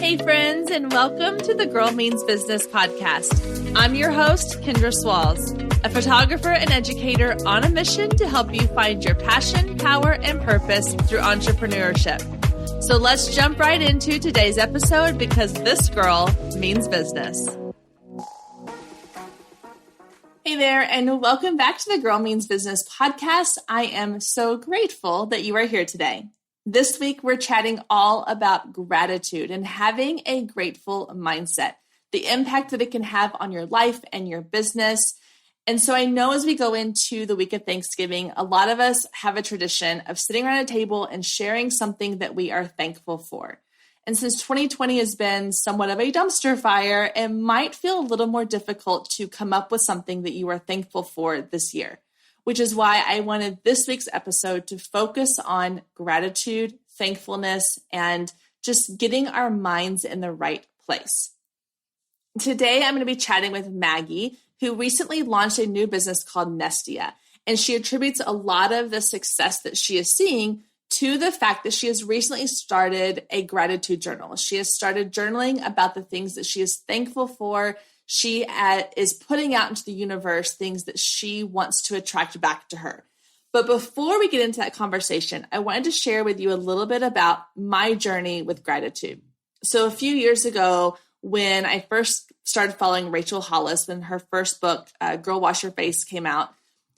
Hey friends, and welcome to the Girl Means Business podcast. I'm your host, Kendra Swalls, a photographer and educator on a mission to help you find your passion, power, and purpose through entrepreneurship. So let's jump right into today's episode because this girl means business. Hey there, and welcome back to the Girl Means Business podcast. I am so grateful that you are here today. This week, we're chatting all about gratitude and having a grateful mindset, the impact that it can have on your life and your business. And so I know as we go into the week of Thanksgiving, a lot of us have a tradition of sitting around a table and sharing something that we are thankful for. And since 2020 has been somewhat of a dumpster fire, it might feel a little more difficult to come up with something that you are thankful for this year, which is why I wanted this week's episode to focus on gratitude, thankfulness, and just getting our minds in the right place. Today, I'm going to be chatting with Maggie, who recently launched a new business called Nestia, and she attributes a lot of the success that she is seeing to the fact that she has recently started a gratitude journal. She has started journaling about the things that she is thankful for. She is putting out into the universe things that she wants to attract back to her. But before we get into that conversation, I wanted to share with you a little bit about my journey with gratitude. So a few years ago, when I first started following Rachel Hollis, when her first book, Girl Wash Your Face, came out,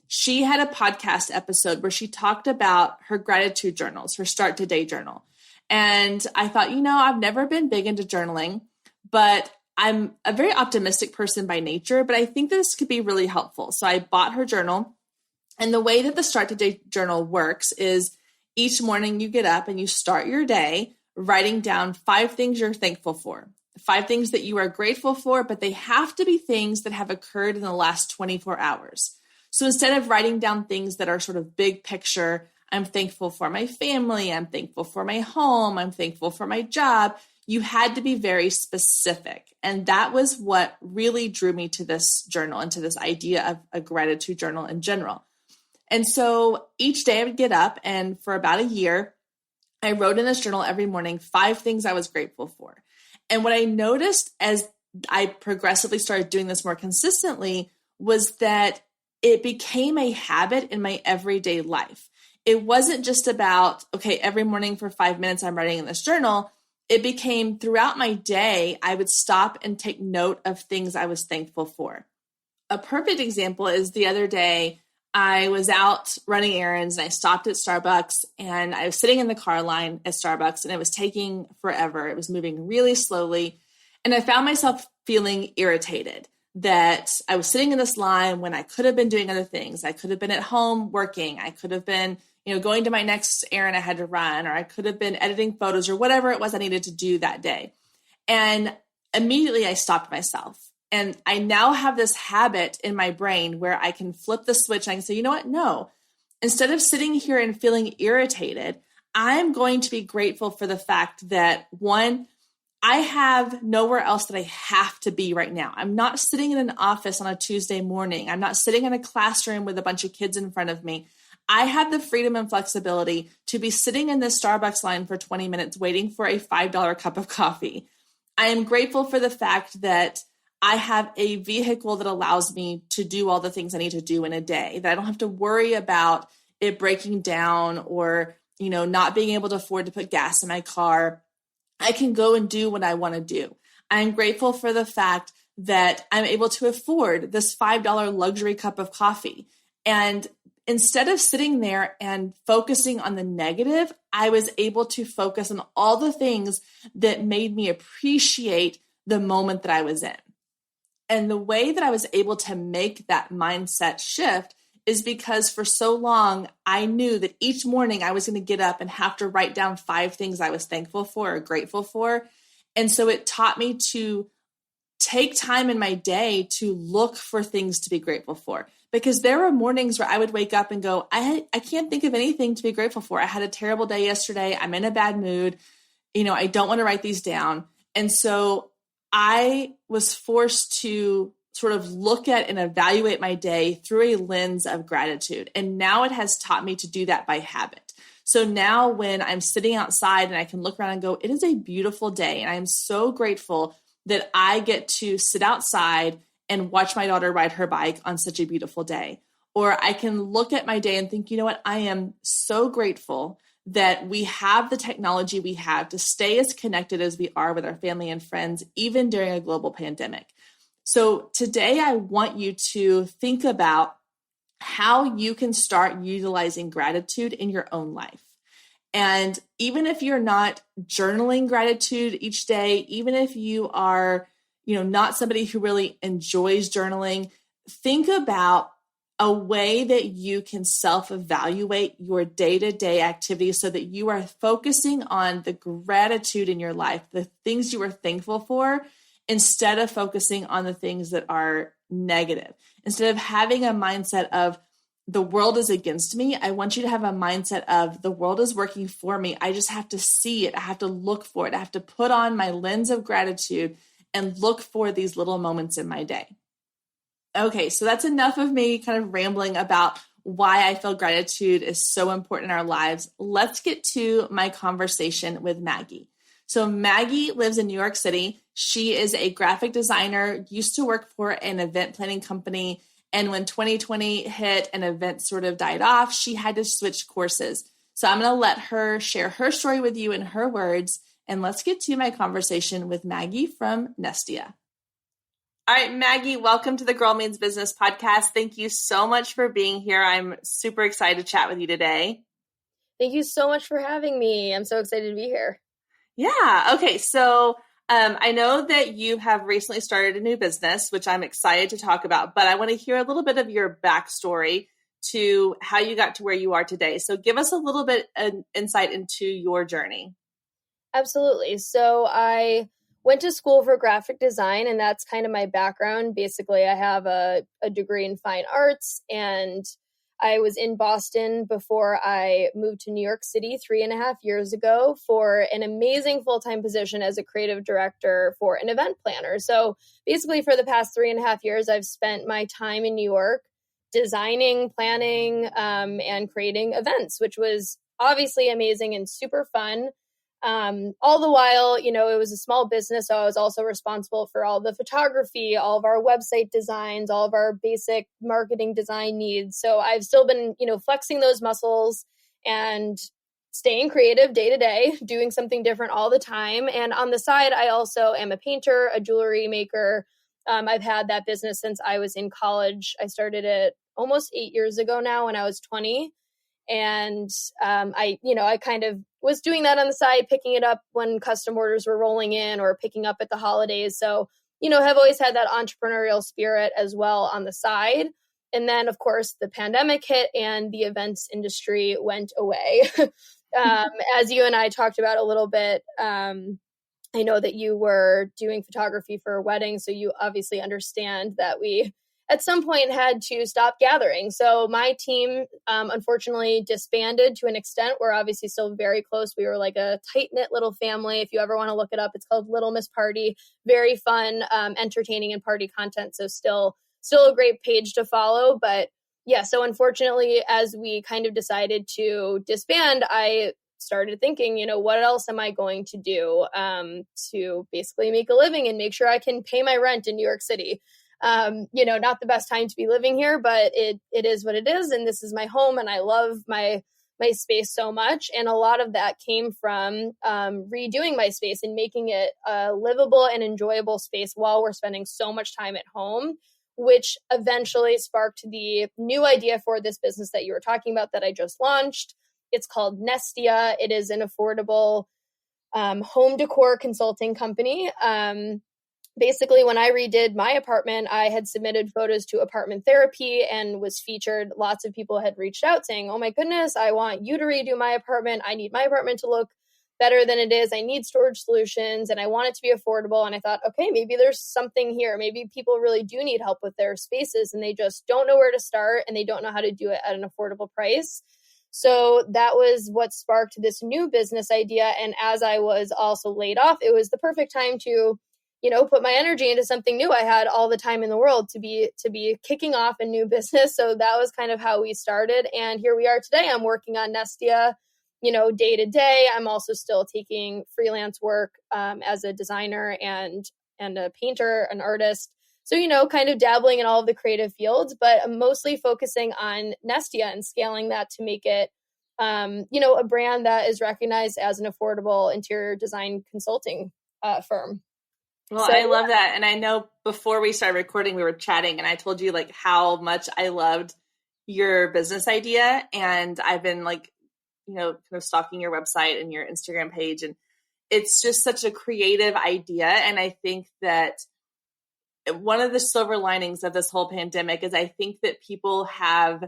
she had a podcast episode where she talked about her gratitude journals, her start to day journal. And I thought, I've never been big into journaling, but I'm a very optimistic person by nature, but I think this could be really helpful. So I bought her journal. And the way that the Start to Day journal works is each morning you get up and you start your day writing down 5 things you're thankful for, 5 things that you are grateful for, but they have to be things that have occurred in the last 24 hours. So instead of writing down things that are sort of big picture, I'm thankful for my family, I'm thankful for my home, I'm thankful for my job, you had to be very specific. And that was what really drew me to this journal and to this idea of a gratitude journal in general. And so each day I would get up, and for about a year, I wrote in this journal every morning 5 things I was grateful for. And what I noticed as I progressively started doing this more consistently was that it became a habit in my everyday life. It wasn't just about, okay, every morning for 5 minutes I'm writing in this journal. It became throughout my day, I would stop and take note of things I was thankful for. A perfect example is the other day, I was out running errands and I stopped at Starbucks, and I was sitting in the car line at Starbucks, and it was taking forever. It was moving really slowly. And I found myself feeling irritated that I was sitting in this line when I could have been doing other things. I could have been at home working. I could have been, going to my next errand I had to run, or I could have been editing photos or whatever it was I needed to do that day. And immediately I stopped myself. And I now have this habit in my brain where I can flip the switch and I can say, you know what? No, instead of sitting here and feeling irritated, I'm going to be grateful for the fact that, one, I have nowhere else that I have to be right now. I'm not sitting in an office on a Tuesday morning. I'm not sitting in a classroom with a bunch of kids in front of me. I have the freedom and flexibility to be sitting in this Starbucks line for 20 minutes waiting for a $5 cup of coffee. I am grateful for the fact that I have a vehicle that allows me to do all the things I need to do in a day, that I don't have to worry about it breaking down or, not being able to afford to put gas in my car. I can go and do what I want to do. I'm grateful for the fact that I'm able to afford this $5 luxury cup of coffee. And instead of sitting there and focusing on the negative, I was able to focus on all the things that made me appreciate the moment that I was in. And the way that I was able to make that mindset shift is because for so long, I knew that each morning I was going to get up and have to write down 5 things I was thankful for or grateful for. And so it taught me to take time in my day to look for things to be grateful for. Because there were mornings where I would wake up and go, I can't think of anything to be grateful for. I had a terrible day yesterday. I'm in a bad mood. I don't want to write these down. And so I was forced to sort of look at and evaluate my day through a lens of gratitude. And now it has taught me to do that by habit. So now when I'm sitting outside and I can look around and go, it is a beautiful day. And I'm so grateful that I get to sit outside and watch my daughter ride her bike on such a beautiful day. Or I can look at my day and think, you know what, I am so grateful that we have the technology we have to stay as connected as we are with our family and friends, even during a global pandemic. So today I want you to think about how you can start utilizing gratitude in your own life. And even if you're not journaling gratitude each day, even if you are, not somebody who really enjoys journaling, think about a way that you can self-evaluate your day-to-day activities so that you are focusing on the gratitude in your life, the things you are thankful for, instead of focusing on the things that are negative. Instead of having a mindset of the world is against me, I want you to have a mindset of the world is working for me. I just have to see it. I have to look for it. I have to put on my lens of gratitude and look for these little moments in my day. Okay, so that's enough of me kind of rambling about why I feel gratitude is so important in our lives. Let's get to my conversation with Maggie. So Maggie lives in New York City. She is a graphic designer, used to work for an event planning company. And when 2020 hit and events sort of died off, she had to switch courses. So I'm going to let her share her story with you in her words. And let's get to my conversation with Maggie from Nestia. All right, Maggie, welcome to the Girl Means Business podcast. Thank you so much for being here. I'm super excited to chat with you today. Thank you so much for having me. I'm so excited to be here. Yeah. Okay. So I know that you have recently started a new business, which I'm excited to talk about, but I want to hear a little bit of your backstory to how you got to where you are today. So give us a little bit of insight into your journey. Absolutely. So I went to school for graphic design, and that's kind of my background. Basically, I have a degree in fine arts, and I was in Boston before I moved to New York City 3.5 years ago for an amazing full-time position as a creative director for an event planner. So basically for the past 3.5 years, I've spent my time in New York designing, planning, and creating events, which was obviously amazing and super fun. All the while, it was a small business, so I was also responsible for all the photography, all of our website designs, all of our basic marketing design needs. So I've still been, flexing those muscles and staying creative day to day, doing something different all the time. And on the side, I also am a painter, a jewelry maker. I've had that business since I was in college. I started it almost 8 years ago now when I was 20. And I kind of was doing that on the side, picking it up when custom orders were rolling in or picking up at the holidays. So, have always had that entrepreneurial spirit as well on the side. And then, of course, the pandemic hit and the events industry went away. As you and I talked about a little bit, I know that you were doing photography for a wedding, so you obviously understand that we at some point had to stop gathering. So my team, unfortunately, disbanded to an extent. We're obviously still very close. We were like a tight-knit little family. If you ever want to look it up, it's called Little Miss Party. Very fun, entertaining and party content. So still a great page to follow. But yeah, so unfortunately, as we kind of decided to disband, I started thinking, what else am I going to do to basically make a living and make sure I can pay my rent in New York City? Not the best time to be living here, but it is what it is. And this is my home and I love my space so much. And a lot of that came from redoing my space and making it a livable and enjoyable space while we're spending so much time at home, which eventually sparked the new idea for this business that you were talking about that I just launched. It's called Nestia. It is an affordable home decor consulting company. Basically, when I redid my apartment, I had submitted photos to Apartment Therapy and was featured. Lots of people had reached out saying, oh my goodness, I want you to redo my apartment. I need my apartment to look better than it is. I need storage solutions and I want it to be affordable. And I thought, okay, maybe there's something here. Maybe people really do need help with their spaces and they just don't know where to start and they don't know how to do it at an affordable price. So that was what sparked this new business idea. And as I was also laid off, it was the perfect time to put my energy into something new. I had all the time in the world to be kicking off a new business. So that was kind of how we started. And here we are today. I'm working on Nestia day to day. I'm also still taking freelance work as a designer and a painter, an artist. So, kind of dabbling in all of the creative fields, but I'm mostly focusing on Nestia and scaling that to make it, a brand that is recognized as an affordable interior design consulting firm. Well, I love that. And I know before we started recording, we were chatting and I told you like how much I loved your business idea. And I've been like, kind of stalking your website and your Instagram page. And it's just such a creative idea. And I think that one of the silver linings of this whole pandemic is I think that people have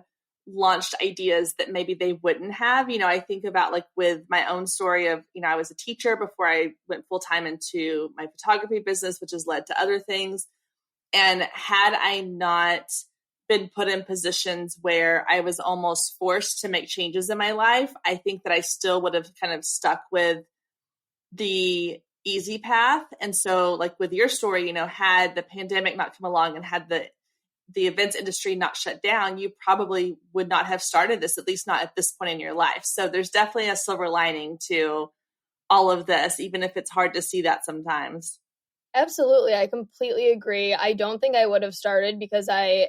launched ideas that maybe they wouldn't have. I think about like with my own story of, I was a teacher before I went full time into my photography business, which has led to other things. And had I not been put in positions where I was almost forced to make changes in my life, I think that I still would have kind of stuck with the easy path. And so like with your story, had the pandemic not come along and had the events industry not shut down, you probably would not have started this, at least not at this point in your life. So there's definitely a silver lining to all of this, even if it's hard to see that sometimes. Absolutely. I completely agree. I don't think I would have started because I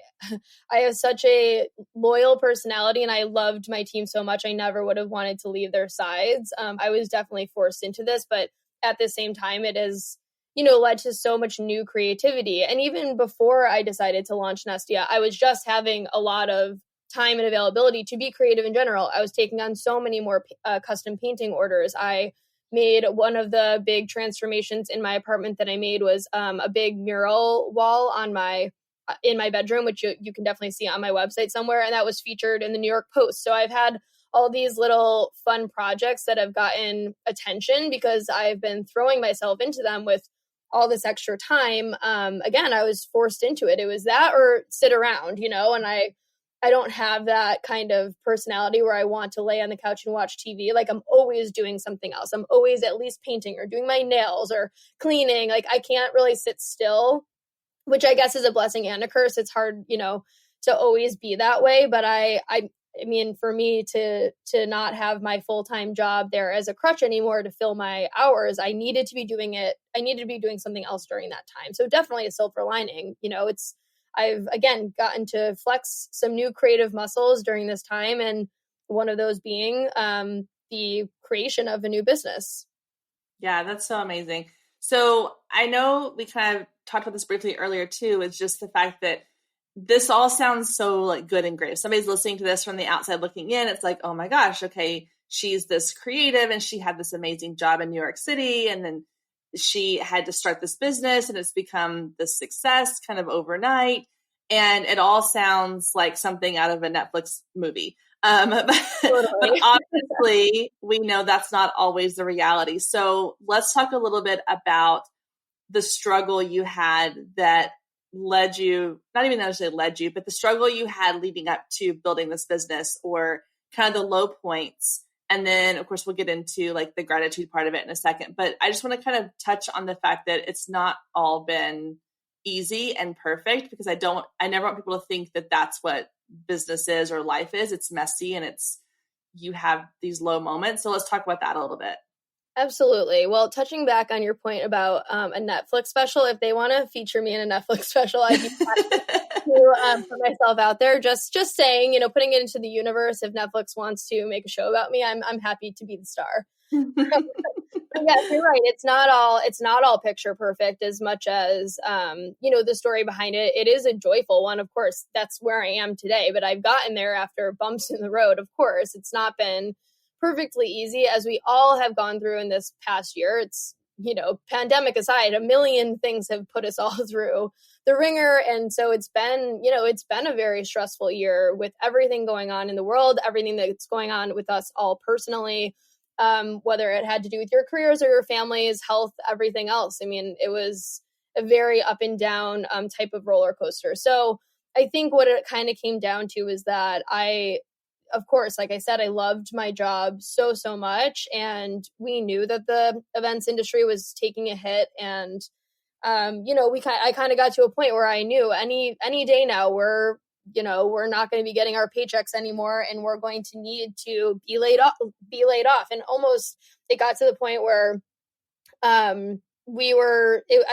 have such a loyal personality and I loved my team so much. I never would have wanted to leave their sides. I was definitely forced into this, but at the same time, it has, led to so much new creativity. And even before I decided to launch Nestia, I was just having a lot of time and availability to be creative in general. I was taking on so many more custom painting orders. I made one of the big transformations in my apartment that I made was a big mural wall on in my bedroom, which you can definitely see on my website somewhere. And that was featured in the New York Post. So I've had all these little fun projects that have gotten attention because I've been throwing myself into them with all this extra time. Again, I was forced into it. It was that or sit around, and I don't have that kind of personality where I want to lay on the couch and watch TV. Like I'm always doing something else. I'm always at least painting or doing my nails or cleaning. Like I can't really sit still, which I guess is a blessing and a curse. It's hard, to always be that way. But I mean, for me to not have my full-time job there as a crutch anymore to fill my hours, I needed to be doing it. I needed to be doing something else during that time. So definitely a silver lining. I've, again, gotten to flex some new creative muscles during this time. And one of those being the creation of a new business. Yeah, that's so amazing. So I know we kind of talked about this briefly earlier too. It's just the fact that this all sounds so like good and great. If somebody's listening to this from the outside looking in, it's like, oh my gosh, okay, she's this creative and she had this amazing job in New York City. And then she had to start this business and it's become this success kind of overnight. And it all sounds like something out of a Netflix movie. But obviously we know that's not always the reality. So let's talk a little bit about the struggle you had that led you, not even necessarily led you, but the struggle you had leading up to building this business or kind of the low points. And then of course we'll get into like the gratitude part of it in a second, but I just want to kind of touch on the fact that it's not all been easy and perfect because I never want people to think that that's what business is or life is. It's messy and you have these low moments. So let's talk about that a little bit. Absolutely. Well, touching back on your point about a Netflix special, if they want to feature me in a Netflix special, I'd be happy to put myself out there. Just saying, putting it into the universe. If Netflix wants to make a show about me, I'm happy to be the star. Yes, you're right. It's not all picture perfect as much as the story behind it. It is a joyful one, of course. That's where I am today. But I've gotten there after bumps in the road. Of course, it's not been perfectly easy, as we all have gone through in this past year. It's, pandemic aside, a million things have put us all through the ringer. And so it's been a very stressful year with everything going on in the world, everything that's going on with us all personally, whether it had to do with your careers or your families, health, everything else. I mean, it was a very up and down type of roller coaster. So I think what it kind of came down to is that of course, like I said, I loved my job so much. And we knew that the events industry was taking a hit. And, I kind of got to a point where I knew any day now we're we're not going to be getting our paychecks anymore, and we're going to need to be laid off. And almost it got to the point where I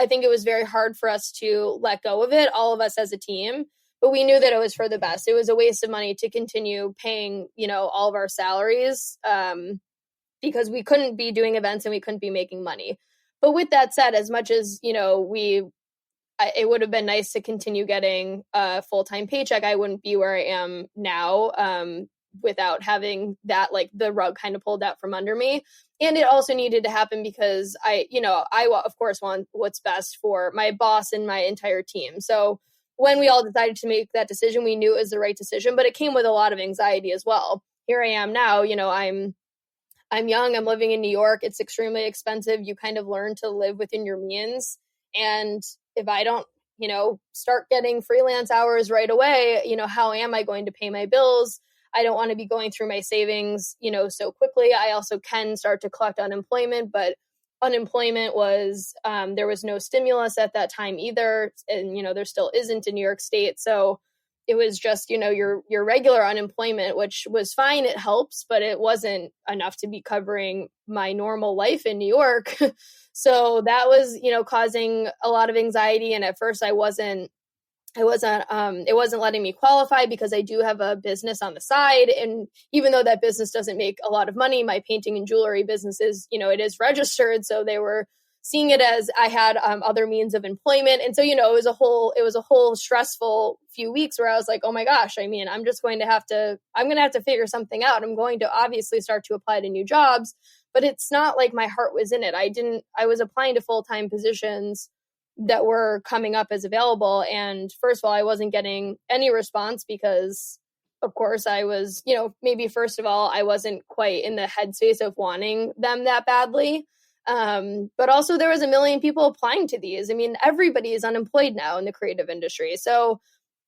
think it was very hard for us to let go of it, all of us as a team, but we knew that it was for the best. It was a waste of money to continue paying, all of our salaries, because we couldn't be doing events and we couldn't be making money. But with that said, as much as, it would have been nice to continue getting a full-time paycheck, I wouldn't be where I am now, without having that, like, the rug kind of pulled out from under me. And it also needed to happen because I of course want what's best for my boss and my entire team. So when we all decided to make that decision, we knew it was the right decision, but it came with a lot of anxiety as well. Here I am now, I'm young, I'm living in New York. It's extremely expensive. You kind of learn to live within your means. And if I don't, start getting freelance hours right away, how am I going to pay my bills? I don't want to be going through my savings, so quickly. I also can start to collect unemployment, but unemployment was, there was no stimulus at that time either. And, there still isn't in New York State. So it was just, your regular unemployment, which was fine. It helps, but it wasn't enough to be covering my normal life in New York. So that was, causing a lot of anxiety. And at first it wasn't letting me qualify because I do have a business on the side. And even though that business doesn't make a lot of money, my painting and jewelry business is, it is registered. So they were seeing it as I had other means of employment. And so, it was a whole stressful few weeks where I was like, oh my gosh, I'm going to have to figure something out. I'm going to obviously start to apply to new jobs, but it's not like my heart was in it. I was applying to full-time positions that were coming up as available. And first of all, I wasn't getting any response because, of course, I was, maybe first of all, I wasn't quite in the headspace of wanting them that badly. But also there was a million people applying to these. Everybody is unemployed now in the creative industry. So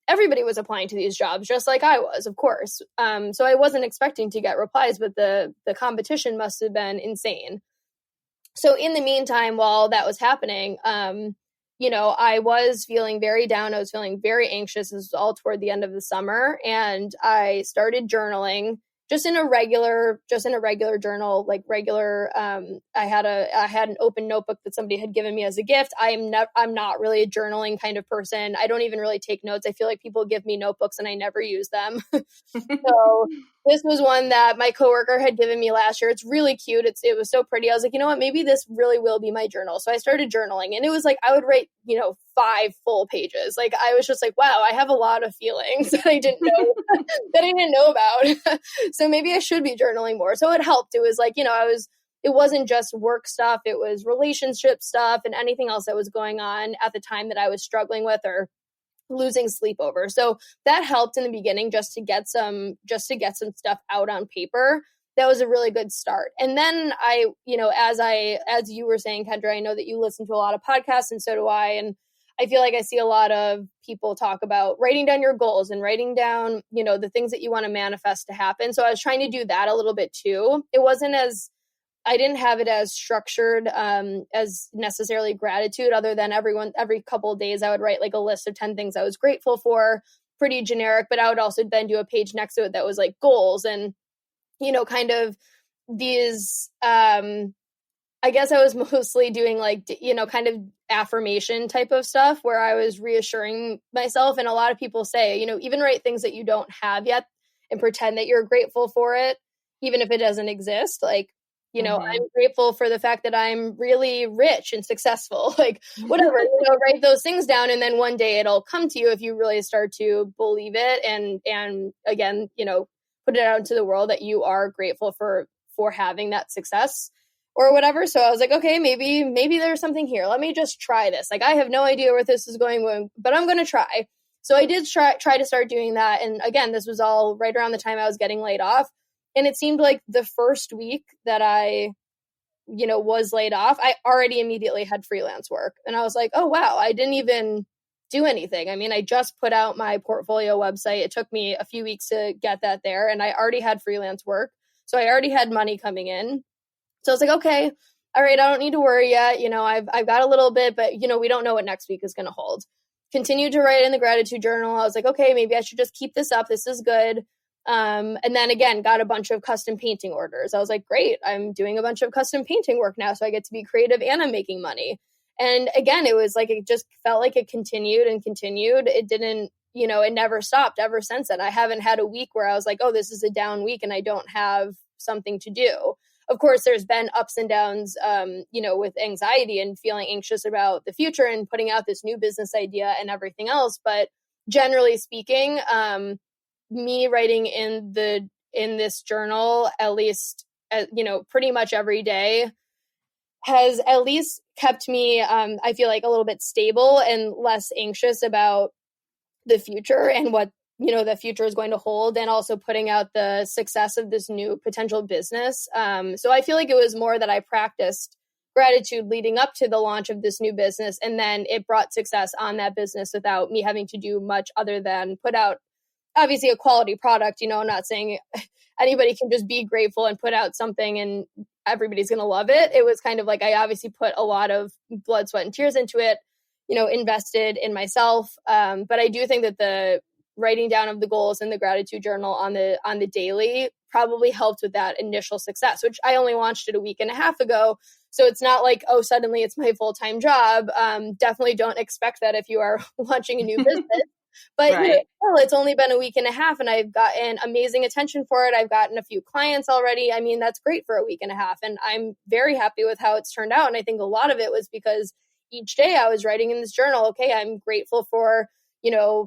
everybody was applying to these jobs, just like I was, of course. So I wasn't expecting to get replies, but the competition must have been insane. So in the meantime, while that was happening, I was feeling very down. I was feeling very anxious. This was all toward the end of the summer. And I started journaling just in a regular journal, like regular. I had an open notebook that somebody had given me as a gift. I'm not really a journaling kind of person. I don't even really take notes. I feel like people give me notebooks and I never use them. So this was one that my coworker had given me last year. It's really cute. It was so pretty. I was like, you know what, maybe this really will be my journal. So I started journaling, and it was like, I would write, 5 full pages. Like, I was just like, wow, I have a lot of feelings that I didn't know, that I didn't know about. So maybe I should be journaling more. So it helped. It was like, it wasn't just work stuff. It was relationship stuff and anything else that was going on at the time that I was struggling with or losing sleep over. So that helped in the beginning just to get some stuff out on paper. That was a really good start. And then I, as you were saying, Kendra, I know that you listen to a lot of podcasts, and so do I. And I feel like I see a lot of people talk about writing down your goals and writing down, the things that you want to manifest to happen. So I was trying to do that a little bit too. I didn't have it as structured as necessarily gratitude, other than every couple of days I would write like a list of 10 things I was grateful for, pretty generic, but I would also then do a page next to it that was like goals and, kind of these, I guess I was mostly doing like, kind of affirmation type of stuff where I was reassuring myself. And a lot of people say, even write things that you don't have yet and pretend that you're grateful for it, even if it doesn't exist. Like, I'm grateful for the fact that I'm really rich and successful, like whatever, write those things down. And then one day it'll come to you if you really start to believe it. And again, put it out into the world that you are grateful for having that success or whatever. So I was like, okay, maybe there's something here. Let me just try this. Like, I have no idea where this is going, but I'm going to try. So I did try to start doing that. And again, this was all right around the time I was getting laid off. And it seemed like the first week that I, was laid off, I already immediately had freelance work. And I was like, oh, wow, I didn't even do anything. I just put out my portfolio website. It took me a few weeks to get that there. And I already had freelance work. So I already had money coming in. So I was like, okay, all right, I don't need to worry yet. I've got a little bit, but we don't know what next week is going to hold. continued to write in the gratitude journal. I was like, okay, maybe I should just keep this up. This is good. And then again, got a bunch of custom painting orders. I was like, great, I'm doing a bunch of custom painting work now. So I get to be creative and I'm making money. And again, it was like, it just felt like it continued and continued. It didn't, it never stopped ever since then. I haven't had a week where I was like, oh, this is a down week and I don't have something to do. Of course, there's been ups and downs, with anxiety and feeling anxious about the future and putting out this new business idea and everything else. But generally speaking, me writing in this journal, at least, pretty much every day, has at least kept me, I feel like, a little bit stable and less anxious about the future and what the future is going to hold, and also putting out the success of this new potential business. So I feel like it was more that I practiced gratitude leading up to the launch of this new business, and then it brought success on that business without me having to do much other than put out, obviously, a quality product. I'm not saying anybody can just be grateful and put out something and everybody's going to love it. It was kind of like, I obviously put a lot of blood, sweat, and tears into it, invested in myself. But I do think that the writing down of the goals in the gratitude journal on the daily probably helped with that initial success, which I only launched it a week and a half ago. So it's not like, oh, suddenly it's my full-time job. Definitely don't expect that if you are launching a new business. But right. It's only been a week and a half and I've gotten amazing attention for it. I've gotten a few clients already. I mean, that's great for a week and a half. And I'm very happy with how it's turned out. And I think a lot of it was because each day I was writing in this journal, okay, I'm grateful for,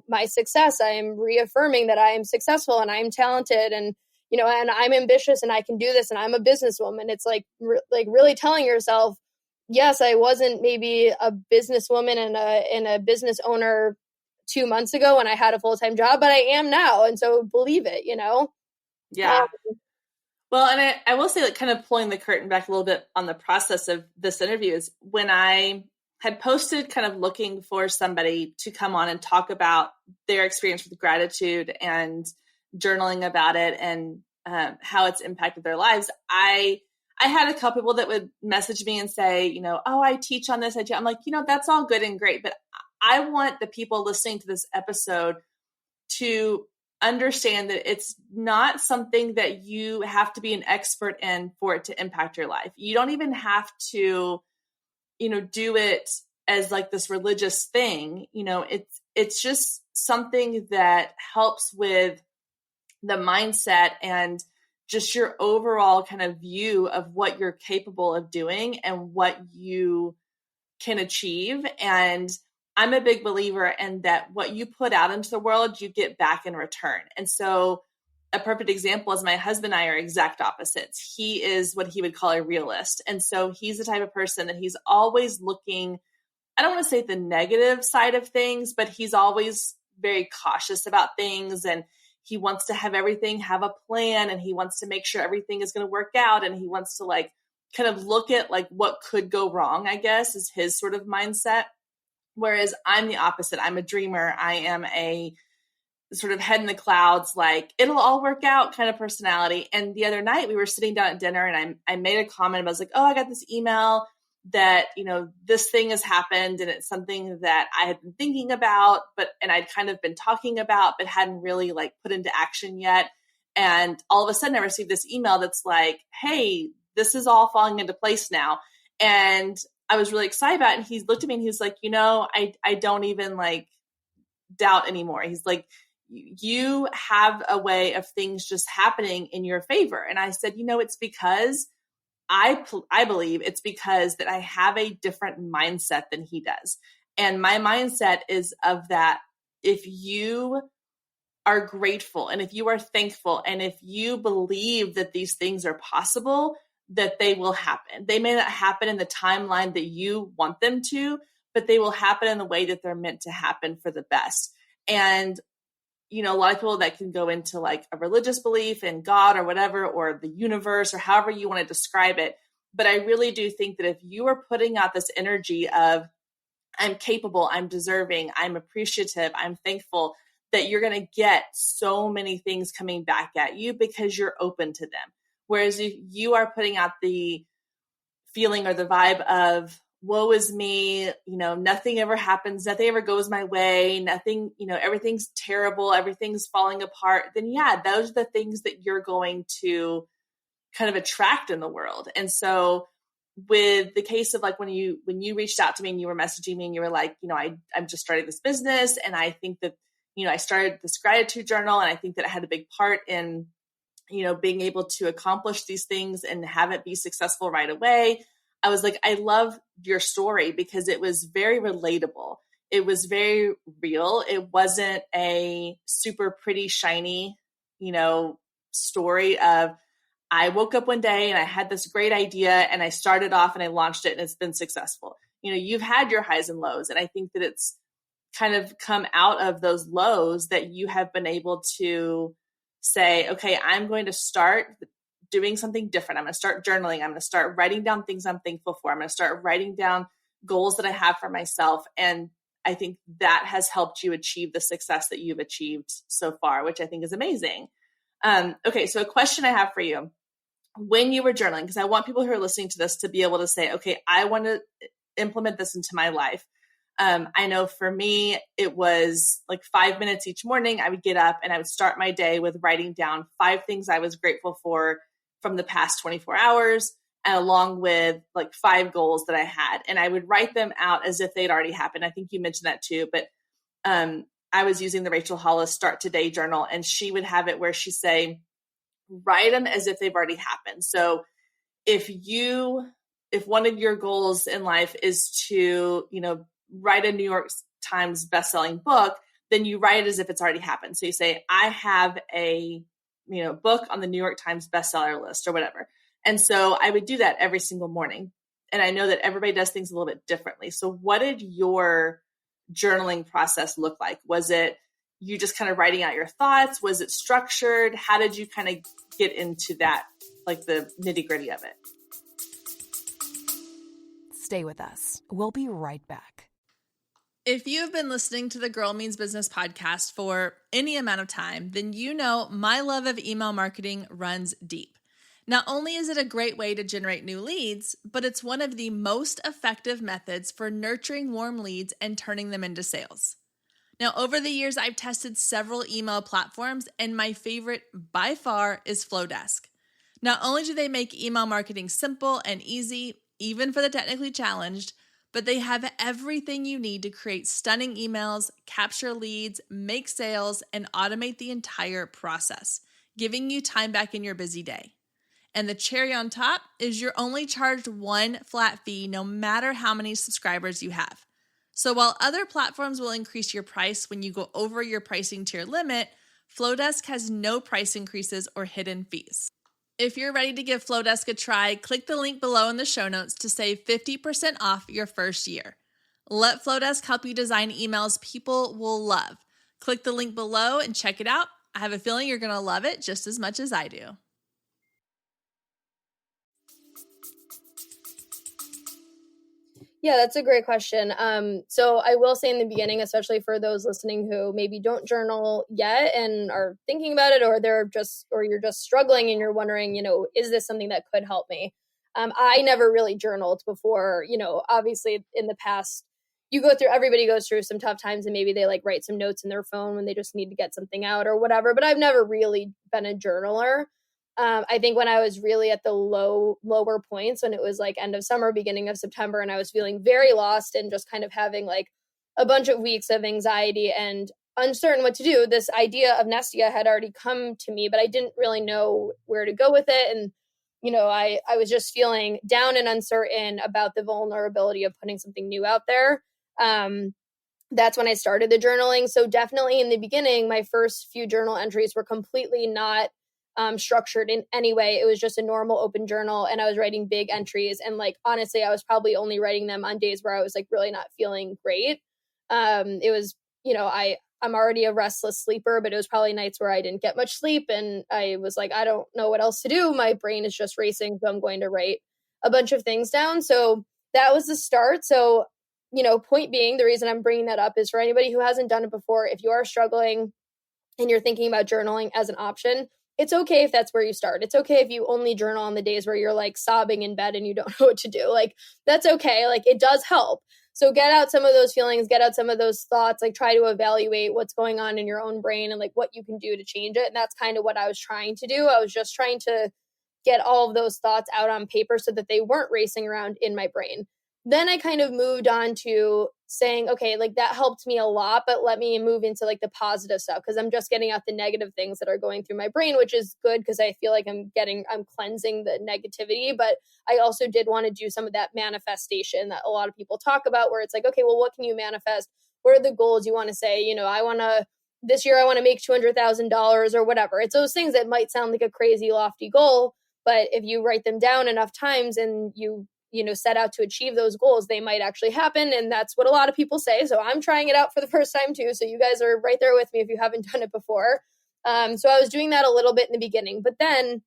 my success. I am reaffirming that I am successful and I'm talented and, and I'm ambitious and I can do this and I'm a businesswoman. It's like really telling yourself, yes, I wasn't maybe a businesswoman and a business owner 2 months ago when I had a full-time job, but I am now. And so believe it, Yeah. Well, and I will say, like, kind of pulling the curtain back a little bit on the process of this interview is when I had posted kind of looking for somebody to come on and talk about their experience with gratitude and journaling about it and how it's impacted their lives. I had a couple people that would message me and say, oh, I teach on this. I'm like, that's all good and great, but I want the people listening to this episode to understand that it's not something that you have to be an expert in for it to impact your life. You don't even have to, do it as like this religious thing. It's just something that helps with the mindset and just your overall kind of view of what you're capable of doing and what you can achieve. And I'm a big believer in that what you put out into the world, you get back in return. And so a perfect example is my husband and I are exact opposites. He is what he would call a realist. And so he's the type of person that he's always looking, I don't want to say the negative side of things, but he's always very cautious about things. And he wants to have everything have a plan and he wants to make sure everything is going to work out. And he wants to like kind of look at like what could go wrong, I guess, is his sort of mindset. Whereas I'm the opposite. I'm a dreamer. I am a sort of head in the clouds, like it'll all work out kind of personality. And the other night we were sitting down at dinner and I made a comment. I was like, oh, I got this email that, this thing has happened and it's something that I had been thinking about, and I'd kind of been talking about, but hadn't really like put into action yet. And all of a sudden I received this email that's like, hey, this is all falling into place now. And I was really excited about it. And he looked at me and he was like, I don't even like doubt anymore. He's like, you have a way of things just happening in your favor. And I said, it's because I believe it's because that I have a different mindset than he does. And my mindset is of that if you are grateful and if you are thankful and if you believe that these things are possible, that they will happen. They may not happen in the timeline that you want them to, but they will happen in the way that they're meant to happen for the best. And a lot of people that can go into like a religious belief in God or whatever, or the universe or however you want to describe it. But I really do think that if you are putting out this energy of I'm capable, I'm deserving, I'm appreciative, I'm thankful, that you're going to get so many things coming back at you because you're open to them. Whereas if you are putting out the feeling or the vibe of, woe is me, nothing ever happens, nothing ever goes my way, nothing, everything's terrible, everything's falling apart, then yeah, those are the things that you're going to kind of attract in the world. And so with the case of like when you reached out to me and you were messaging me and you were like, I'm just starting this business, and I think that, I started this gratitude journal, and I think that it had a big part in, being able to accomplish these things and have it be successful right away. I was like, I love your story because it was very relatable. It was very real. It wasn't a super pretty, shiny, story of, I woke up one day and I had this great idea and I started off and I launched it and it's been successful. You've had your highs and lows. And I think that it's kind of come out of those lows that you have been able to say, okay, I'm going to start doing something different. I'm going to start journaling. I'm going to start writing down things I'm thankful for. I'm going to start writing down goals that I have for myself. And I think that has helped you achieve the success that you've achieved so far, which I think is amazing. Okay. So a question I have for you: when you were journaling, because I want people who are listening to this to be able to say, okay, I want to implement this into my life. I know for me, it was like 5 minutes each morning. I would get up and I would start my day with writing down 5 things I was grateful for from the past 24 hours, and along with like 5 goals that I had. And I would write them out as if they'd already happened. I think you mentioned that too, but I was using the Rachel Hollis Start Today journal, and she would have it where she say, write them as if they've already happened. So if one of your goals in life is to, write a New York Times bestselling book, then you write it as if it's already happened. So you say, I have a, book on the New York Times bestseller list or whatever. And so I would do that every single morning. And I know that everybody does things a little bit differently. So what did your journaling process look like? Was it you just kind of writing out your thoughts? Was it structured? How did you kind of get into that, like the nitty gritty of it? Stay with us. We'll be right back. If you have been listening to the Girl Means Business podcast for any amount of time, then you know my love of email marketing runs deep. Not only is it a great way to generate new leads, but it's one of the most effective methods for nurturing warm leads and turning them into sales. Now, over the years, I've tested several email platforms, and my favorite by far is Flowdesk. Not only do they make email marketing simple and easy, even for the technically challenged, but they have everything you need to create stunning emails, capture leads, make sales, and automate the entire process, giving you time back in your busy day. And the cherry on top is you're only charged one flat fee no matter how many subscribers you have. So while other platforms will increase your price when you go over your pricing tier limit, Flowdesk has no price increases or hidden fees. If you're ready to give Flowdesk a try, click the link below in the show notes to save 50% off your first year. Let Flowdesk help you design emails people will love. Click the link below and check it out. I have a feeling you're going to love it just as much as I do. Yeah, that's a great question. So I will say in the beginning, especially for those listening who maybe don't journal yet and are thinking about it, or you're just struggling and you're wondering, is this something that could help me? I never really journaled before, obviously in the past, everybody goes through some tough times and maybe they like write some notes in their phone when they just need to get something out or whatever, but I've never really been a journaler. I think when I was really at the lower points, when it was like end of summer, beginning of September, and I was feeling very lost and just kind of having like a bunch of weeks of anxiety and uncertain what to do, this idea of Nestia had already come to me, but I didn't really know where to go with it. And, I was just feeling down and uncertain about the vulnerability of putting something new out there. That's when I started the journaling. So definitely in the beginning, my first few journal entries were completely not structured in any way. It was just a normal open journal, and I was writing big entries. And like, honestly, I was probably only writing them on days where I was like really not feeling great. It was, I'm already a restless sleeper, but it was probably nights where I didn't get much sleep. And I was like, I don't know what else to do. My brain is just racing. So I'm going to write a bunch of things down. So that was the start. So, point being, the reason I'm bringing that up is for anybody who hasn't done it before, if you are struggling and you're thinking about journaling as an option, it's okay if that's where you start. It's okay if you only journal on the days where you're like sobbing in bed and you don't know what to do. Like, that's okay. Like, it does help. So get out some of those feelings, get out some of those thoughts, like try to evaluate what's going on in your own brain and like what you can do to change it. And that's kind of what I was trying to do. I was just trying to get all of those thoughts out on paper so that they weren't racing around in my brain. Then I kind of moved on to saying, okay, like that helped me a lot, but let me move into like the positive stuff, because I'm just getting out the negative things that are going through my brain, which is good because I feel like I'm cleansing the negativity. But I also did want to do some of that manifestation that a lot of people talk about, where it's like, okay, well, what can you manifest? What are the goals you want to say? You know, this year I want to make $200,000 or whatever. It's those things that might sound like a crazy lofty goal, but if you write them down enough times and you set out to achieve those goals, they might actually happen. And that's what a lot of people say. So I'm trying it out for the first time too. So you guys are right there with me if you haven't done it before. So I was doing that a little bit in the beginning, but then,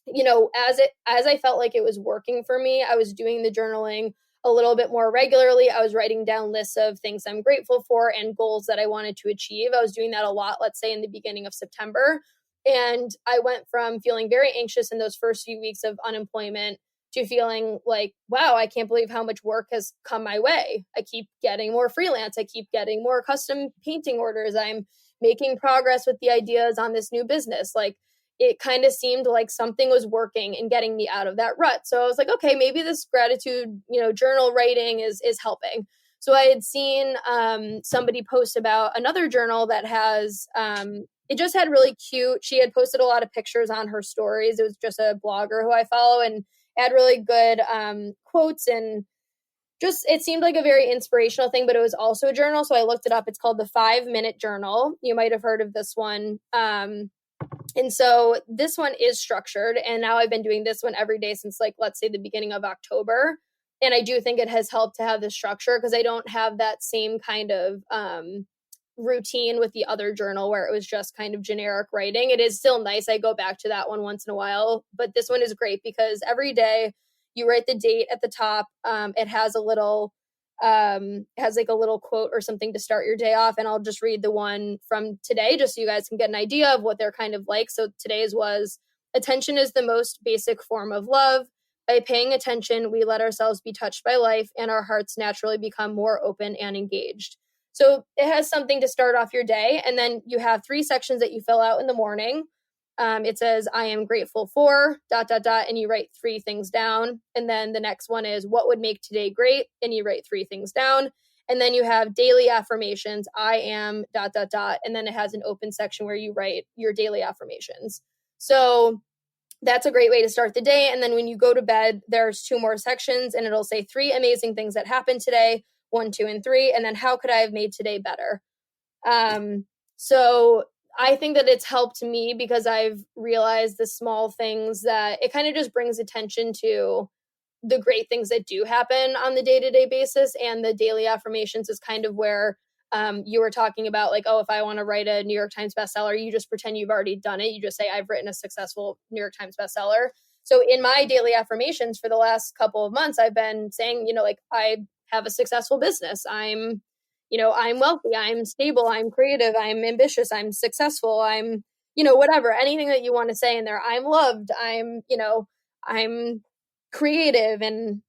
as I felt like it was working for me, I was doing the journaling a little bit more regularly. I was writing down lists of things I'm grateful for and goals that I wanted to achieve. I was doing that a lot, let's say in the beginning of September. And I went from feeling very anxious in those first few weeks of unemployment to feeling like, wow, I can't believe how much work has come my way. I keep getting more freelance. I keep getting more custom painting orders. I'm making progress with the ideas on this new business. Like, it kind of seemed like something was working and getting me out of that rut. So I was like, okay, maybe this gratitude, journal writing is helping. So I had seen somebody post about another journal that has, it just had really cute, she had posted a lot of pictures on her stories. It was just a blogger who I follow, and had really good quotes, and just, it seemed like a very inspirational thing, but it was also a journal. So I looked it up. It's called the 5-Minute Journal. You might have heard of this one. And so this one is structured, and now I've been doing this one every day since, like, let's say the beginning of October. And I do think it has helped to have this structure, because I don't have that same kind of routine with the other journal where it was just kind of generic writing. It is still nice. I go back to that one once in a while, but this one is great because every day you write the date at the top. It has a little quote or something to start your day off. And I'll just read the one from today, just so you guys can get an idea of what they're kind of like. So today's was, attention is the most basic form of love. By paying attention, we let ourselves be touched by life, and our hearts naturally become more open and engaged. So it has something to start off your day. And then you have 3 sections that you fill out in the morning. It says, I am grateful for ... and you write 3 things down. And then the next one is, what would make today great? And you write 3 things down. And then you have daily affirmations. I am ... And then it has an open section where you write your daily affirmations. So that's a great way to start the day. And then when you go to bed, there's 2 more sections, and it'll say 3 amazing things that happened today, 1, 2, and 3. And then how could I have made today better? So I think that it's helped me because I've realized the small things that it kind of just brings attention to the great things that do happen on the day-to-day basis. And the daily affirmations is kind of where you were talking about, like, oh, if I want to write a New York Times bestseller, you just pretend you've already done it. You just say, I've written a successful New York Times bestseller. So in my daily affirmations for the last couple of months, I've been saying, like, I have a successful business. I'm wealthy, I'm stable, I'm creative, I'm ambitious, I'm successful, I'm, whatever, anything that you want to say in there. I'm loved, I'm creative, and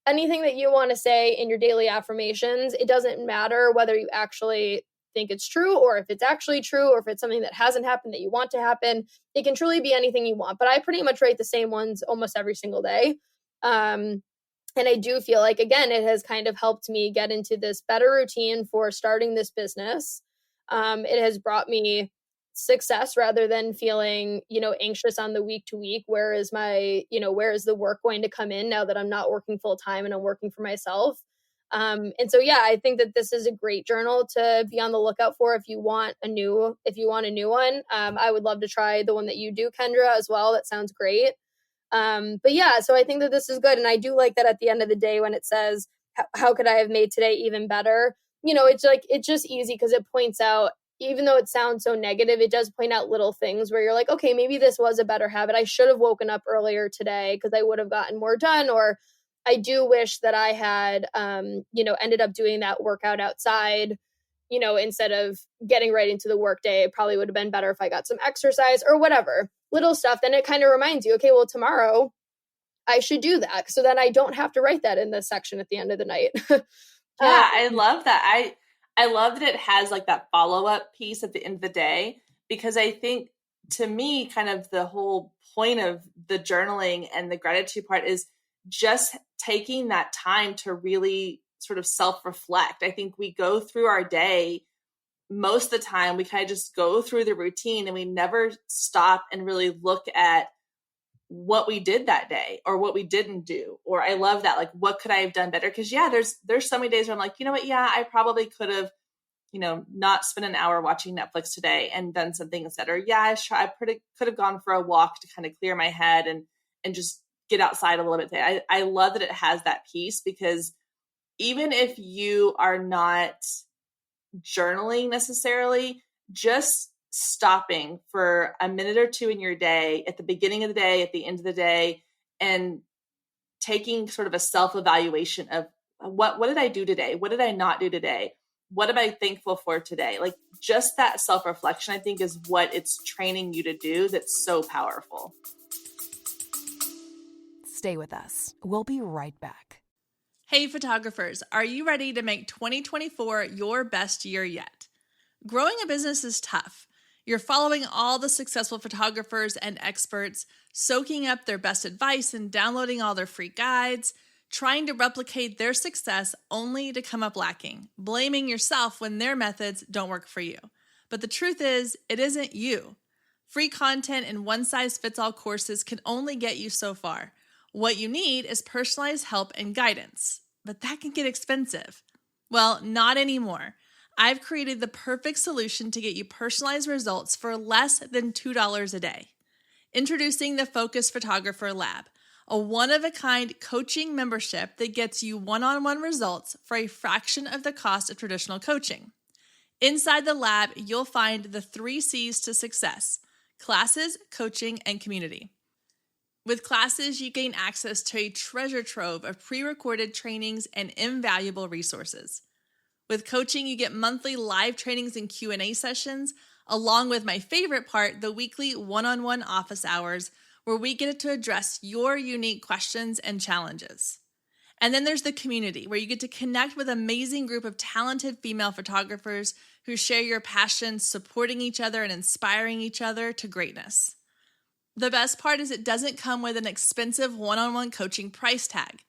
anything that you want to say in your daily affirmations. It doesn't matter whether you actually think it's true, or if it's actually true, or if it's something that hasn't happened that you want to happen. It can truly be anything you want, but I pretty much write the same ones almost every single day. And I do feel like, again, it has kind of helped me get into this better routine for starting this business. It has brought me success rather than feeling, anxious on the week to week. Where is the work going to come in now that I'm not working full time and I'm working for myself? And so, yeah, I think that this is a great journal to be on the lookout for if you want a new one. I would love to try the one that you do, Kendra, as well. That sounds great. But yeah, so I think that this is good. And I do like that at the end of the day, when it says, how could I have made today even better? It's just easy because it points out, even though it sounds so negative, it does point out little things where you're like, okay, maybe this was a better habit. I should have woken up earlier today because I would have gotten more done. Or I do wish that I had, ended up doing that workout outside, instead of getting right into the workday. It probably would have been better if I got some exercise or whatever. little stuff, then it kind of reminds you, okay, well, tomorrow I should do that. So then I don't have to write that in the section at the end of the night. Yeah, I love that. I love that it has like that follow-up piece at the end of the day, because I think to me, kind of the whole point of the journaling and the gratitude part is just taking that time to really sort of self-reflect. I think we go through our day, most of the time, we kind of just go through the routine and we never stop and really look at what we did that day or what we didn't do. Or I love that, like, what could I have done better? Because there's so many days where I'm like, you know what? Yeah, I probably could have, not spent an hour watching Netflix today and done something instead. Or yeah, I could have gone for a walk to kind of clear my head and just get outside a little bit today. I love that it has that piece, because even if you are not journaling necessarily, just stopping for a minute or two in your day, at the beginning of the day, at the end of the day, and taking sort of a self-evaluation of what did I do today? What did I not do today? What am I thankful for today? Like, just that self-reflection, I think, is what it's training you to do. That's so powerful. Stay with us. We'll be right back. Hey, photographers, are you ready to make 2024 your best year yet? Growing a business is tough. You're following all the successful photographers and experts, soaking up their best advice and downloading all their free guides, trying to replicate their success only to come up lacking, blaming yourself when their methods don't work for you. But the truth is, it isn't you. Free content and one-size-fits-all courses can only get you so far. What you need is personalized help and guidance, but that can get expensive. Well, not anymore. I've created the perfect solution to get you personalized results for less than $2 a day. Introducing the Focus Photographer Lab, a one-of-a-kind coaching membership that gets you one-on-one results for a fraction of the cost of traditional coaching. Inside the lab, you'll find the 3 C's to success: classes, coaching, and community. With classes, you gain access to a treasure trove of pre-recorded trainings and invaluable resources. With coaching, you get monthly live trainings and Q&A sessions, along with my favorite part, the weekly one-on-one office hours, where we get to address your unique questions and challenges. And then there's the community, where you get to connect with an amazing group of talented female photographers who share your passion, supporting each other and inspiring each other to greatness. The best part is it doesn't come with an expensive one-on-one coaching price tag.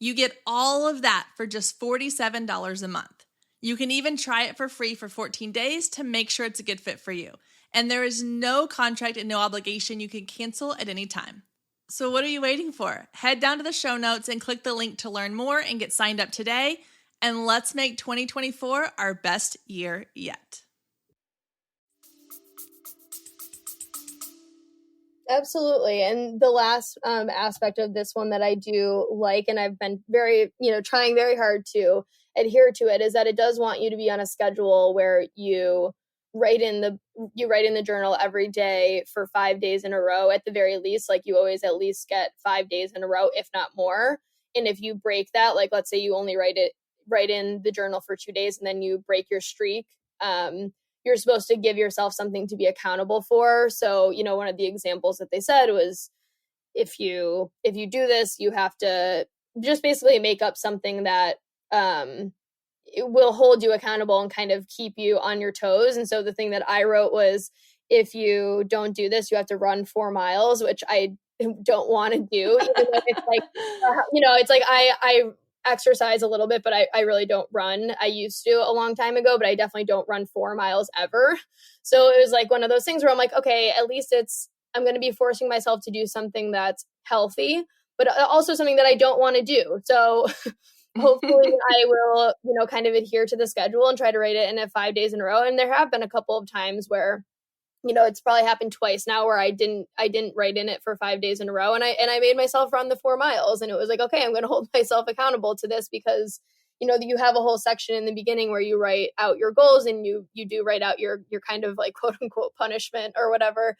You get all of that for just $47 a month. You can even try it for free for 14 days to make sure it's a good fit for you. And there is no contract and no obligation. You can cancel at any time. So what are you waiting for? Head down to the show notes and click the link to learn more and get signed up today. And let's make 2024 our best year yet. Absolutely. And the last aspect of this one that I do like, and I've been very, trying very hard to adhere to it, is that it does want you to be on a schedule where you write in the journal every day for 5 days in a row at the very least. Like, you always at least get 5 days in a row, if not more. And if you break that, like, let's say you only write in the journal for 2 days and then you break your streak, you're supposed to give yourself something to be accountable for. So, one of the examples that they said was, if you do this, you have to just basically make up something that it will hold you accountable and kind of keep you on your toes. And so the thing that I wrote was, if you don't do this, you have to run 4 miles, which I don't want to do. Even though it's like, it's like I exercise a little bit, but I really don't run. I used to a long time ago, but I definitely don't run 4 miles ever. So it was like one of those things where I'm like, okay, at least I'm going to be forcing myself to do something that's healthy, but also something that I don't want to do. So hopefully I will, kind of adhere to the schedule and try to write it in 5 days in a row. And there have been a couple of times where, it's probably happened twice now where I didn't write in it for 5 days in a row. And I made myself run the 4 miles, and it was like, okay, I'm going to hold myself accountable to this, because, you have a whole section in the beginning where you write out your goals, and you do write out your kind of like quote unquote punishment or whatever.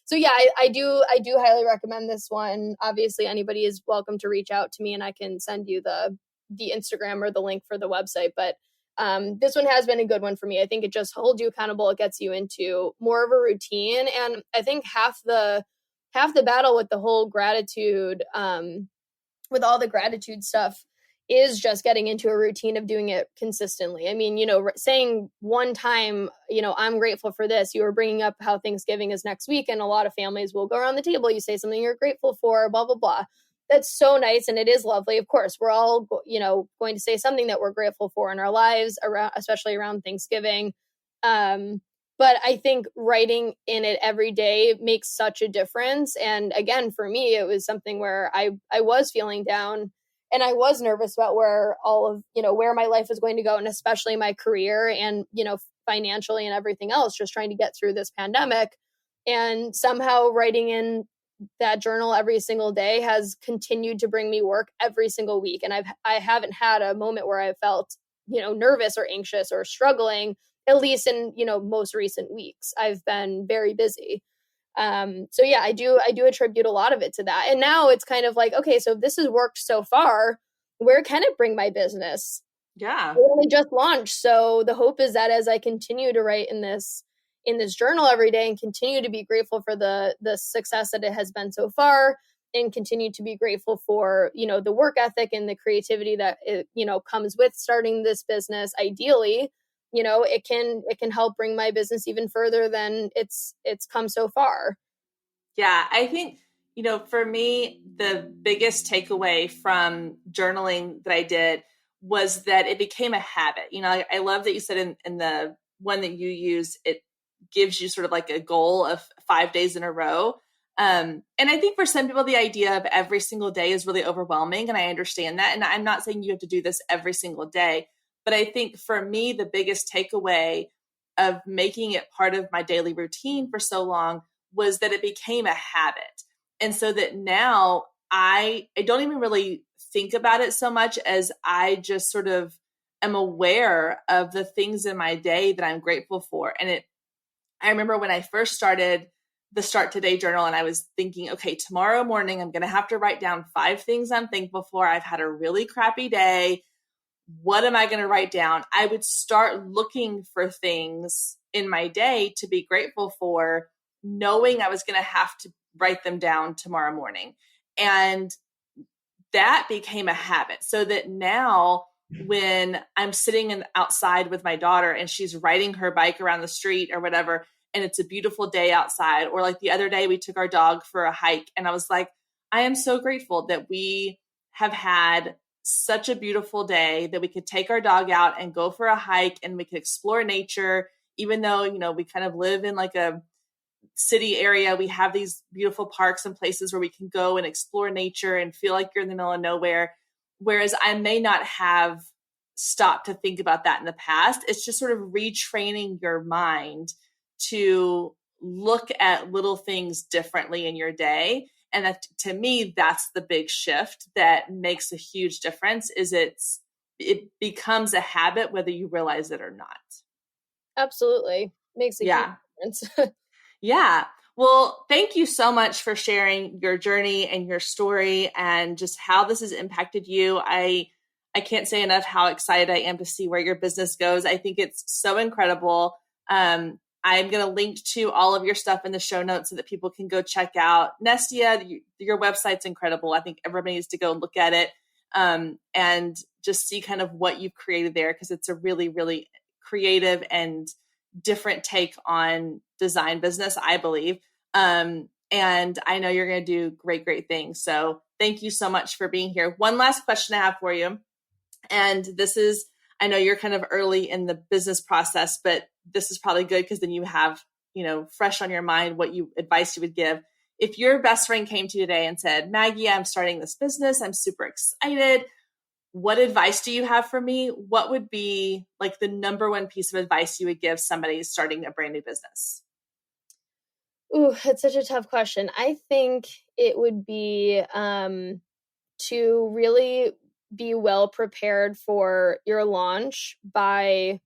So yeah, I do highly recommend this one. Obviously, anybody is welcome to reach out to me, and I can send you the Instagram or the link for the website. But This one has been a good one for me. I think it just holds you accountable. It gets you into more of a routine. And I think half the battle with the whole gratitude, with all the gratitude stuff, is just getting into a routine of doing it consistently. I mean, saying one time, I'm grateful for this. You were bringing up how Thanksgiving is next week, and a lot of families will go around the table. You say something you're grateful for, blah, blah, blah. That's so nice. And it is lovely. Of course, we're all, going to say something that we're grateful for in our lives, especially around Thanksgiving. But I think writing in it every day makes such a difference. And again, for me, it was something where I was feeling down, and I was nervous about where all of, where my life was going to go, and especially my career and, financially and everything else, just trying to get through this pandemic. And somehow writing in that journal every single day has continued to bring me work every single week. And I haven't had a moment where I felt, nervous or anxious or struggling, at least in, most recent weeks. I've been very busy. So yeah, I do attribute a lot of it to that. And now it's kind of like, okay, so this has worked so far. Where can it bring my business? Yeah. We only just launched. So the hope is that as I continue to write in this journal every day and continue to be grateful for the success that it has been so far, and continue to be grateful for, the work ethic and the creativity that it, comes with starting this business, ideally, it can help bring my business even further than it's come so far. Yeah, I think, for me, the biggest takeaway from journaling that I did was that it became a habit. I love that you said in the one that you use, it gives you sort of like a goal of 5 days in a row. And I think for some people, the idea of every single day is really overwhelming. And I understand that. And I'm not saying you have to do this every single day. But I think for me, the biggest takeaway of making it part of my daily routine for so long was that it became a habit. And so that now I don't even really think about it so much as I just sort of am aware of the things in my day that I'm grateful for. And I remember when I first started the Start Today journal, and I was thinking, okay, tomorrow morning, I'm going to have to write down 5 things I'm thankful for. I've had a really crappy day. What am I going to write down? I would start looking for things in my day to be grateful for, knowing I was going to have to write them down tomorrow morning. And that became a habit, so that now when I'm sitting outside with my daughter and she's riding her bike around the street or whatever, and it's a beautiful day outside, or like the other day we took our dog for a hike, and I was like, I am so grateful that we have had such a beautiful day that we could take our dog out and go for a hike, and we could explore nature. Even though, we kind of live in like a city area, we have these beautiful parks and places where we can go and explore nature and feel like you're in the middle of nowhere. Whereas I may not have stopped to think about that in the past. It's just sort of retraining your mind to look at little things differently in your day. And that, to me, that's the big shift that makes a huge difference. It becomes a habit, whether you realize it or not. Absolutely. Makes a huge difference. Yeah. Well, thank you so much for sharing your journey and your story and just how this has impacted you. I can't say enough how excited I am to see where your business goes. I think it's so incredible. I'm going to link to all of your stuff in the show notes so that people can go check out Nestia. Your website's incredible. I think everybody needs to go look at it and just see kind of what you've created there, because it's a really, really creative and different take on design business, I believe. And I know you're going to do great, great things. So thank you so much for being here. One last question I have for you. And this is, I know you're kind of early in the business process, but this is probably good because then you have, fresh on your mind what advice you would give. If your best friend came to you today and said, Maggie, I'm starting this business, I'm super excited, what advice do you have for me? What would be like the number one piece of advice you would give somebody starting a brand new business? Ooh, it's such a tough question. I think it would be to really be well prepared for your launch by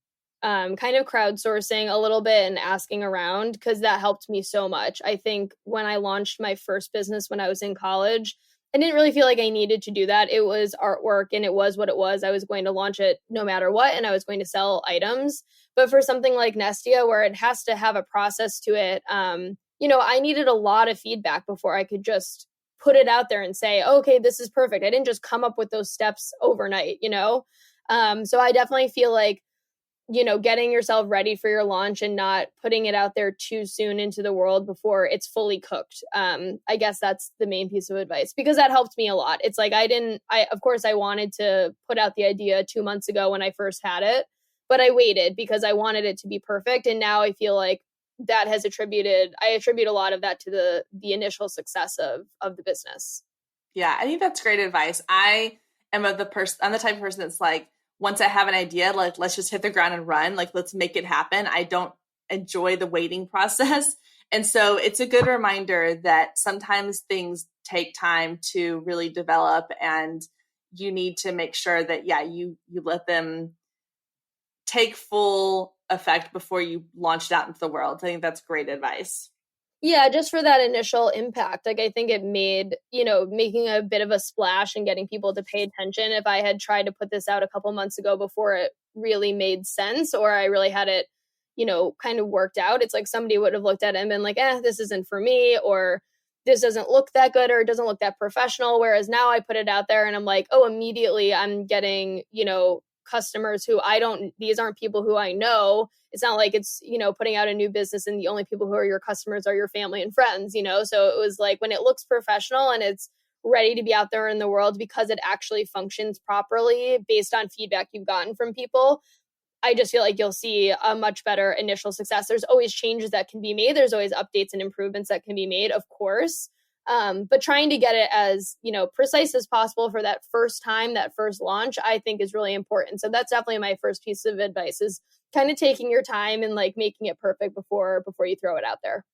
kind of crowdsourcing a little bit and asking around, because that helped me so much. I think when I launched my first business when I was in college, I didn't really feel like I needed to do that. It was artwork and it was what it was. I was going to launch it no matter what, and I was going to sell items. But for something like Nestia, where it has to have a process to it, I needed a lot of feedback before I could just put it out there and say, okay, this is perfect. I didn't just come up with those steps overnight, So I definitely feel like, getting yourself ready for your launch and not putting it out there too soon into the world before it's fully cooked. I guess that's the main piece of advice, because that helped me a lot. It's like, of course I wanted to put out the idea 2 months ago when I first had it, but I waited because I wanted it to be perfect. And now I feel like I attribute a lot of that to the initial success of the business. Yeah, I think that's great advice. I'm the type of person that's like, once I have an idea, like, let's just hit the ground and run. Like, let's make it happen. I don't enjoy the waiting process. And so it's a good reminder that sometimes things take time to really develop, and you need to make sure that, you let them take full effect before you launch it out into the world. I think that's great advice. Yeah, just for that initial impact. Like, I think it made, making a bit of a splash and getting people to pay attention. If I had tried to put this out a couple months ago before it really made sense, or I really had it, kind of worked out, it's like somebody would have looked at it and been like, this isn't for me, or this doesn't look that good, or it doesn't look that professional. Whereas now I put it out there and I'm like, immediately I'm getting, customers who these aren't people who I know. It's not like it's, putting out a new business and the only people who are your customers are your family and friends, So it was like, when it looks professional and it's ready to be out there in the world because it actually functions properly based on feedback you've gotten from people, I just feel like you'll see a much better initial success. There's always changes that can be made. There's always updates and improvements that can be made, of course. But trying to get it as, precise as possible for that first time, that first launch, I think is really important. So that's definitely my first piece of advice, is kind of taking your time and like making it perfect before you throw it out there.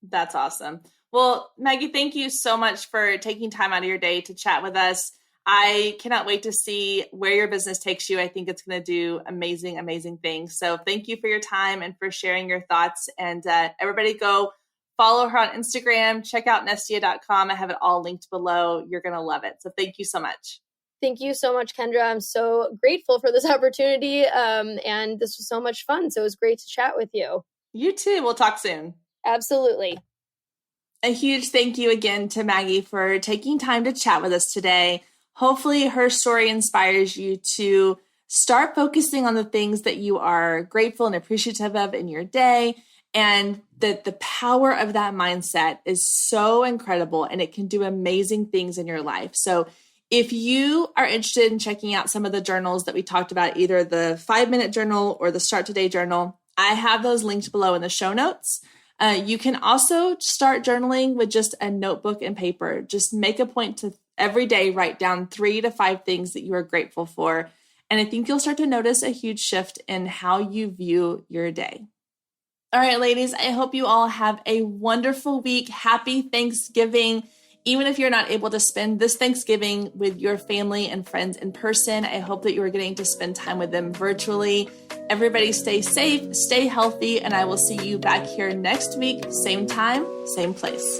That's awesome. Well, Maggie, thank you so much for taking time out of your day to chat with us. I cannot wait to see where your business takes you. I think it's going to do amazing, amazing things. So thank you for your time and for sharing your thoughts. And everybody go follow her on Instagram. Check out Nestia.com. I have it all linked below. You're going to love it. So thank you so much. Thank you so much, Kendra. I'm so grateful for this opportunity. And this was so much fun. So it was great to chat with you. You too. We'll talk soon. Absolutely. A huge thank you again to Maggie for taking time to chat with us today. Hopefully her story inspires you to start focusing on the things that you are grateful and appreciative of in your day, and that the power of that mindset is so incredible and it can do amazing things in your life. So if you are interested in checking out some of the journals that we talked about, either the 5-minute journal or the Start Today journal, I have those linked below in the show notes. You can also start journaling with just a notebook and paper. Just make a point to every day write down 3 to 5 things that you are grateful for. And I think you'll start to notice a huge shift in how you view your day. All right, ladies, I hope you all have a wonderful week. Happy Thanksgiving. Even if you're not able to spend this Thanksgiving with your family and friends in person, I hope that you are getting to spend time with them virtually. Everybody stay safe, stay healthy, and I will see you back here next week, same time, same place.